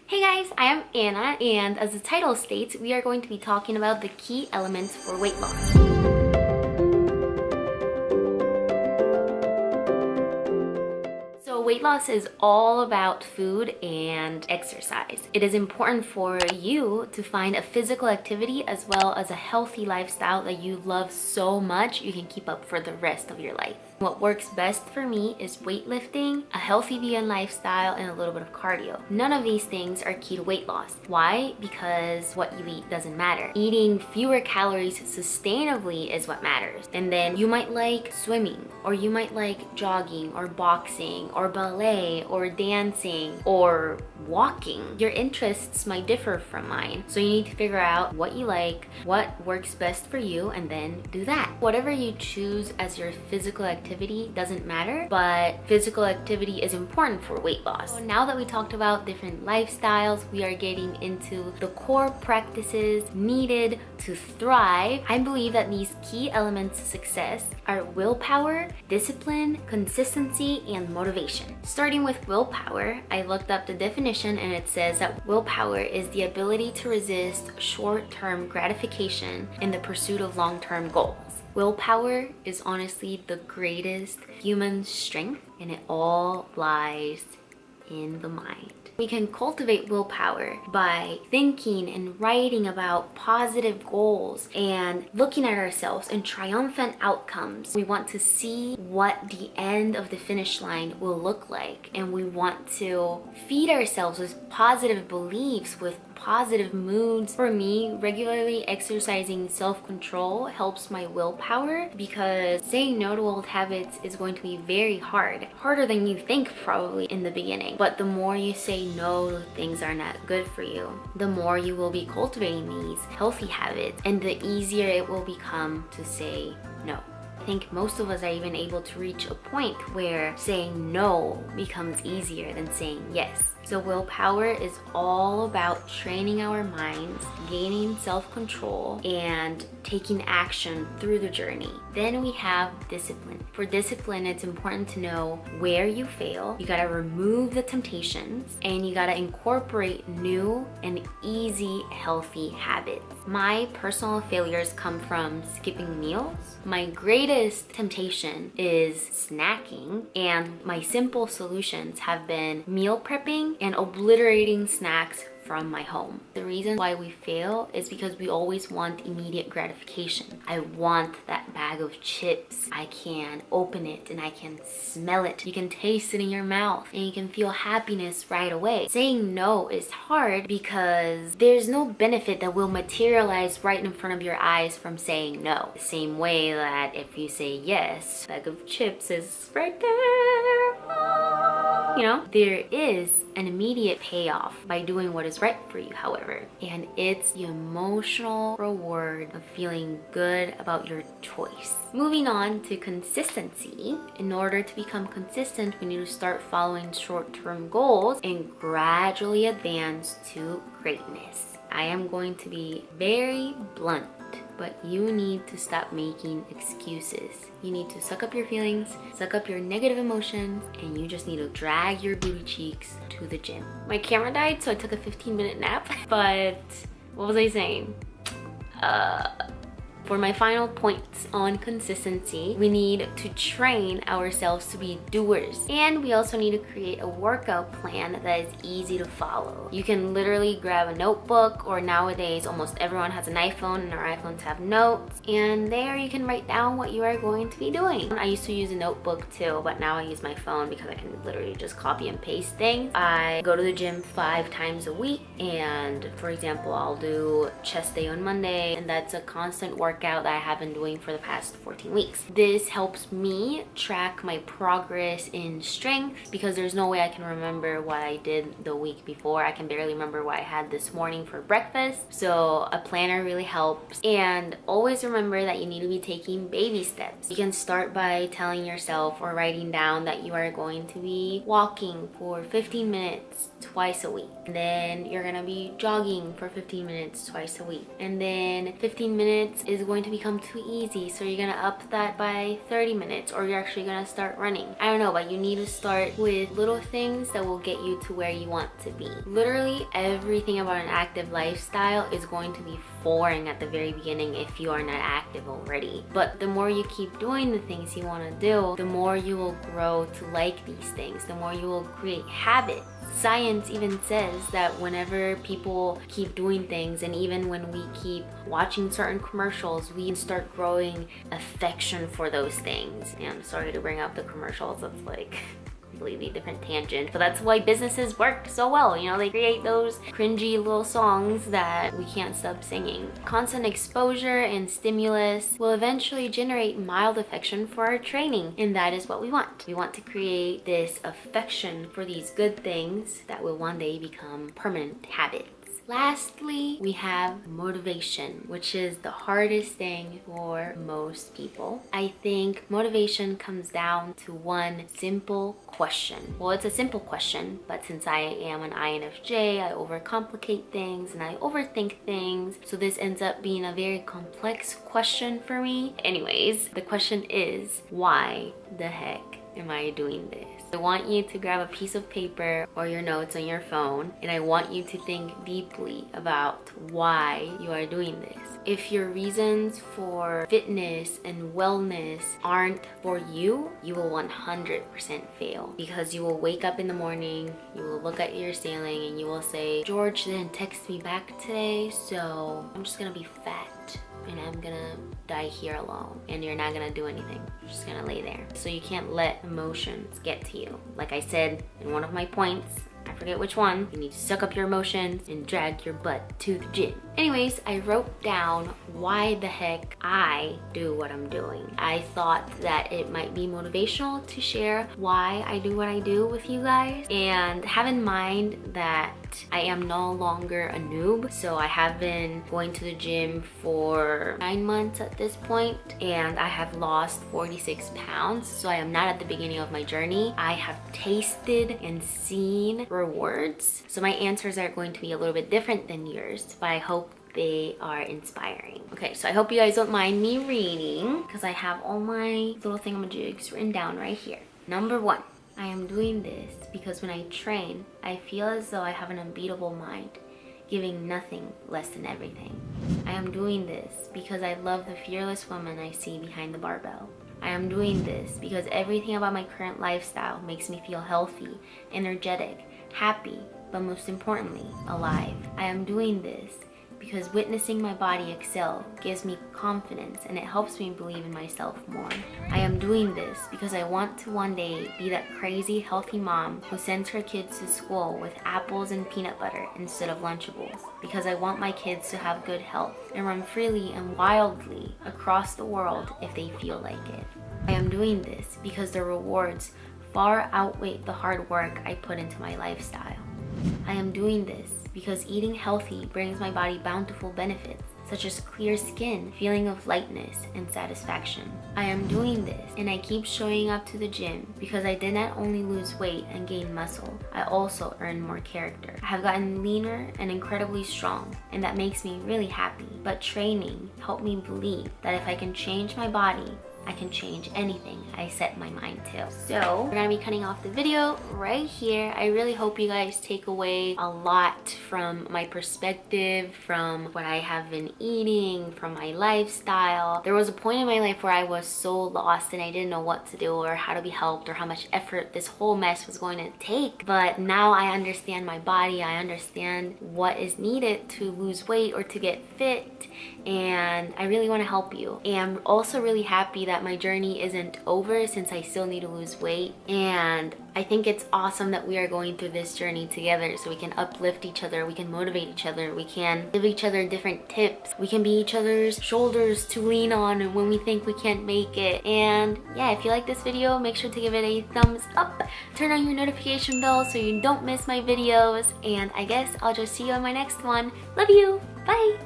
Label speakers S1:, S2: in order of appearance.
S1: Hey guys, I am Anna, and as the title states, we are going to be talking about the key elements for weight loss. So weight loss is all about food and exercise. It is important for you to find a physical activity as well as a healthy lifestyle that you love so much you can keep up for the rest of your life. What works best for me is weightlifting, a healthy vegan lifestyle, and a little bit of cardio. None of these things are key to weight loss. Why? Because what you eat doesn't matter. Eating fewer calories sustainably is what matters. And then you might like swimming, or you might like jogging, or boxing, or ballet, or dancing, or walking. Your interests might differ from mine. So you need to figure out what you like, what works best for you, and then do that. Whatever you choose as your physical activity doesn't matter, but physical activity is important for weight loss. So now that we talked about different lifestyles, we are getting into the core practices needed to thrive. I believe that these key elements to success are willpower, discipline, consistency, and motivation. Starting with willpower, I looked up the definition and it says that willpower is the ability to resist short-term gratification in the pursuit of long-term goals. Willpower is honestly the greatest human strength, and it all lies in the mind. We can cultivate willpower by thinking and writing about positive goals and looking at ourselves and triumphant outcomes. We want to see what the end of the finish line will look like, and we want to feed ourselves with positive beliefs, with positive moods. For me, regularly exercising self-control helps my willpower, because saying no to old habits is going to be very hard. Harder than you think probably in the beginning. But the more you say no to things are not good for you, the more you will be cultivating these healthy habits, and the easier it will become to say no. I think most of us are even able to reach a point where saying no becomes easier than saying yes. So willpower is all about training our minds, gaining self-control, and taking action through the journey. Then we have discipline. For discipline, it's important to know where you fail. You gotta remove the temptations, and you gotta incorporate new and easy, healthy habits. My personal failures come from skipping meals. My greatest temptation is snacking, and my simple solutions have been meal prepping and obliterating snacks from my home. The reason why we fail is because we always want immediate gratification. I want that bag of chips. I can open it and I can smell it. You can taste it in your mouth and you can feel happiness right away. Saying no is hard because there's no benefit that will materialize right in front of your eyes from saying no. The same way that if you say yes, bag of chips is right there. You know, there is an immediate payoff by doing what is right for you, however, and it's the emotional reward of feeling good about your choice. Moving on to consistency. In order to become consistent, we need to start following short-term goals and gradually advance to greatness. I am going to be very blunt, but you need to stop making excuses. You need to suck up your feelings, suck up your negative emotions, and you just need to drag your booty cheeks to the gym. My camera died, so I took a 15-minute nap, but what was I saying? For my final points on consistency, we need to train ourselves to be doers. And we also need to create a workout plan that is easy to follow. You can literally grab a notebook, or nowadays almost everyone has an iPhone and our iPhones have notes. And there you can write down what you are going to be doing. I used to use a notebook too, but now I use my phone because I can literally just copy and paste things. I go to the gym 5 times a week, and for example, I'll do chest day on Monday, and that's a constant workout that I have been doing for the past 14 weeks. This helps me track my progress in strength because there's no way I can remember what I did the week before. I can barely remember what I had this morning for breakfast. So a planner really helps. And always remember that you need to be taking baby steps. You can start by telling yourself or writing down that you are going to be walking for 15 minutes twice a week. And then you're gonna be jogging for 15 minutes twice a week. And then 15 minutes is going to become too easy, so you're gonna up that by 30 minutes, or you're actually gonna start running. I don't know, but you need to start with little things that will get you to where you want to be. Literally everything about an active lifestyle is going to be boring at the very beginning if you are not active already. But the more you keep doing the things you want to do, the more you will grow to like these things, the more you will create habits. Science even says that whenever people keep doing things, and even when we keep watching certain commercials, we start growing affection for those things. And I'm sorry to bring up the commercials, that's like completely different tangent, but that's why businesses work so well. You know, they create those cringy little songs that we can't stop singing. Constant exposure and stimulus will eventually generate mild affection for our training, and that is what we want. We want to create this affection for these good things that will one day become permanent habits. Lastly, we have motivation, which is the hardest thing for most people. I think motivation comes down to one simple question. Well, it's a simple question, but since I am an INFJ, I overcomplicate things and I overthink things. So this ends up being a very complex question for me. Anyways, the question is, why the heck am I doing this? I want you to grab a piece of paper or your notes on your phone, and I want you to think deeply about why you are doing this. If your reasons for fitness and wellness aren't for you, you will 100% fail, because you will wake up in the morning, you will look at your ceiling and you will say, George didn't text me back today, so I'm just gonna be fat and I'm gonna die here alone, and you're not gonna do anything. You're just gonna lay there. So you can't let emotions get to you. Like I said in one of my points, I forget which one, you need to suck up your emotions and drag your butt to the gym. Anyways, I wrote down why the heck I do what I'm doing. I thought that it might be motivational to share why I do what I do with you guys, and have in mind that I am no longer a noob. So I have been going to the gym for 9 months at this point, and I have lost 46 pounds. So I am not at the beginning of my journey. I have tasted and seen rewards. So my answers are going to be a little bit different than yours, but I hope they are inspiring. Okay, so I hope you guys don't mind me reading, because I have all my little thingamajigs written down right here. Number 1. I am doing this because when I train, I feel as though I have an unbeatable mind, giving nothing less than everything. I am doing this because I love the fearless woman I see behind the barbell. I am doing this because everything about my current lifestyle makes me feel healthy, energetic, happy, but most importantly, alive. I am doing this because witnessing my body excel gives me confidence, and it helps me believe in myself more. I am doing this because I want to one day be that crazy healthy mom who sends her kids to school with apples and peanut butter instead of Lunchables, because I want my kids to have good health and run freely and wildly across the world if they feel like it. I am doing this because the rewards far outweigh the hard work I put into my lifestyle. I am doing this because eating healthy brings my body bountiful benefits, such as clear skin, feeling of lightness, and satisfaction. I am doing this, and I keep showing up to the gym because I did not only lose weight and gain muscle, I also earned more character. I have gotten leaner and incredibly strong, and that makes me really happy. But training helped me believe that if I can change my body, I can change anything I set my mind to. So we're gonna be cutting off the video right here. I really hope you guys take away a lot from my perspective, from what I have been eating, from my lifestyle. There was a point in my life where I was so lost and I didn't know what to do or how to be helped or how much effort this whole mess was going to take. But now I understand my body. I understand what is needed to lose weight or to get fit, and I really want to help you. And I'm also really happy that my journey isn't over, since I still need to lose weight, and I think it's awesome that we are going through this journey together, so we can uplift each other, we can motivate each other, we can give each other different tips, we can be each other's shoulders to lean on when we think we can't make it. And yeah, if you like this video, make sure to give it a thumbs up, turn on your notification bell so you don't miss my videos, and I guess I'll just see you on my next one. Love you, bye.